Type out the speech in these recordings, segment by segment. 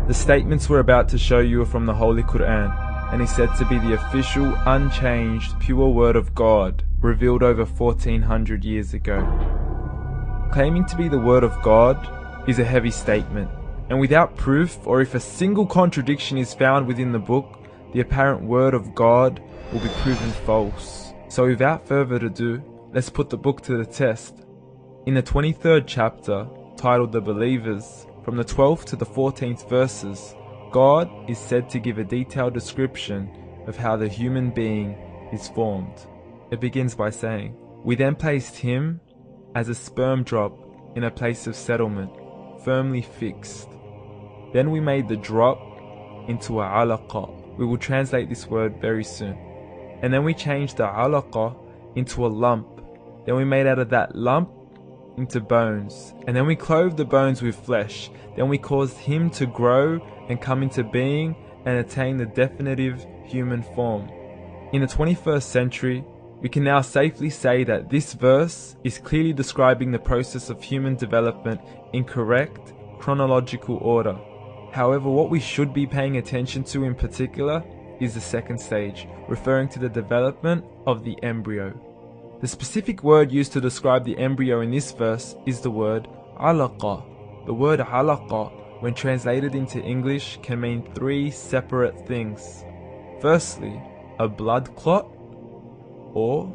The statements we're about to show you are from the Holy Qur'an, and is said to be the official, unchanged, pure word of God, revealed over 1400 years ago. Claiming to be the word of God is a heavy statement, and without proof, or if a single contradiction is found within the book, the apparent word of God will be proven false. So without further ado, let's put the book to the test. In the 23rd chapter, titled The Believers, from the 12th to the 14th verses, God is said to give a detailed description of how the human being is formed. It begins by saying, "We then placed him as a sperm drop in a place of settlement, firmly fixed. Then we made the drop into a alaqah." We will translate this word very soon. "And then we changed the alaqah into a lump. Then we made out of that lump into bones. And then we clothed the bones with flesh. Then we caused him to grow and come into being and attain the definitive human form." In the 21st century, we can now safely say that this verse is clearly describing the process of human development in correct chronological order. However, what we should be paying attention to in particular is the second stage, referring to the development of the embryo. The specific word used to describe the embryo in this verse is the word alaqah. The word alaqah, when translated into English, can mean three separate things. Firstly, a blood clot, or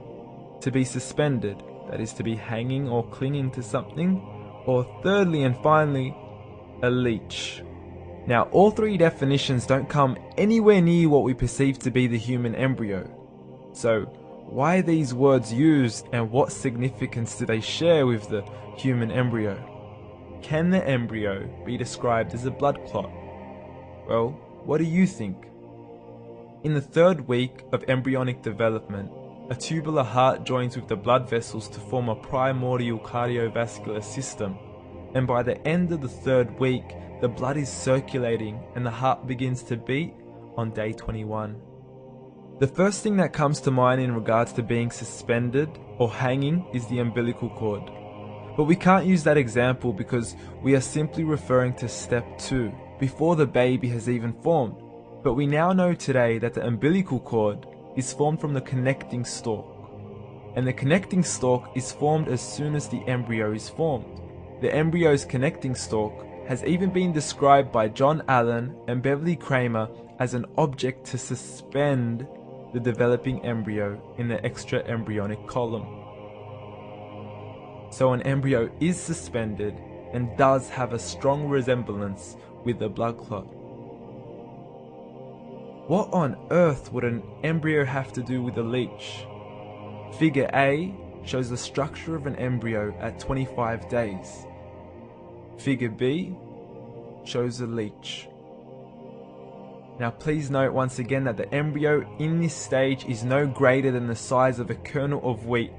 to be suspended, that is to be hanging or clinging to something, or thirdly and finally, a leech. Now, all three definitions don't come anywhere near what we perceive to be the human embryo. So, why are these words used, and what significance do they share with the human embryo? Can the embryo be described as a blood clot? Well, what do you think? In the 3rd week of embryonic development, a tubular heart joins with the blood vessels to form a primordial cardiovascular system, and by the end of the 3rd week, the blood is circulating and the heart begins to beat on day 21. The first thing that comes to mind in regards to being suspended or hanging is the umbilical cord. But we can't use that example because we are simply referring to step 2, before the baby has even formed. But we now know today that the umbilical cord is formed from the connecting stalk. And the connecting stalk is formed as soon as the embryo is formed. The embryo's connecting stalk has even been described by John Allen and Beverly Kramer as an object to suspend the developing embryo in the extra-embryonic column. So an embryo is suspended and does have a strong resemblance with the blood clot. What on earth would an embryo have to do with a leech? Figure A shows the structure of an embryo at 25 days. Figure B shows a leech. Now please note once again that the embryo in this stage is no greater than the size of a kernel of wheat.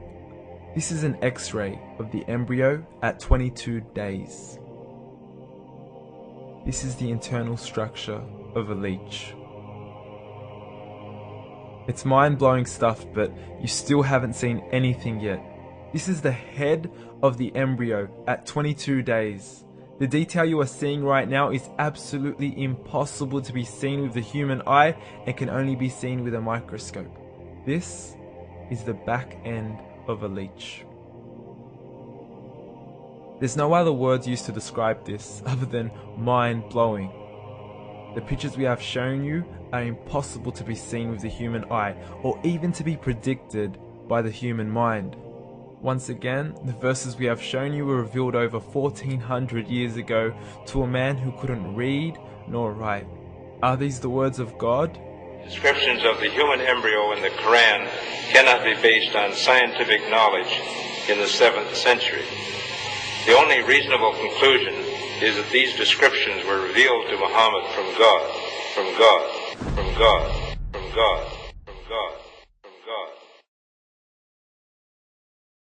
This is an X-ray of the embryo at 22 days. This is the internal structure of a leech. It's mind-blowing stuff, but you still haven't seen anything yet. This is the head of the embryo at 22 days. The detail you are seeing right now is absolutely impossible to be seen with the human eye and can only be seen with a microscope. This is the back end of a leech. There's no other words used to describe this other than mind-blowing. The pictures we have shown you are impossible to be seen with the human eye or even to be predicted by the human mind. Once again, the verses we have shown you were revealed over 1400 years ago to a man who couldn't read nor write. Are these the words of God? Descriptions of the human embryo in the Qur'an cannot be based on scientific knowledge in the 7th century. The only reasonable conclusion is that these descriptions were revealed to Muhammad from God, from God, from God, from God, from God.